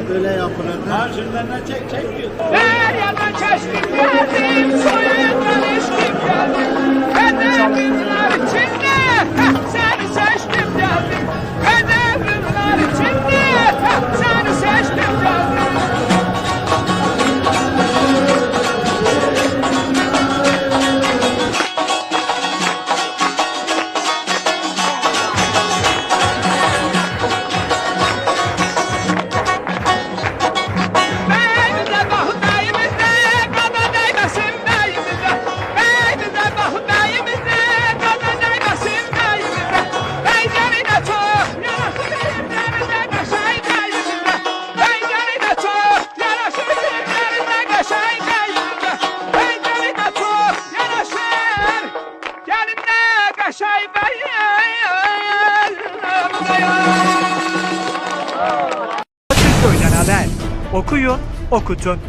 böyle yapılırdı. Marşınlarına çek diyor. Her yana kestim geldim, soyundan içtim geldim. Hedefimler içinde, seni seçtim geldim. Hedefimler içinde, seni seçtim geldim. Köyden haber. Okuyun, okutun.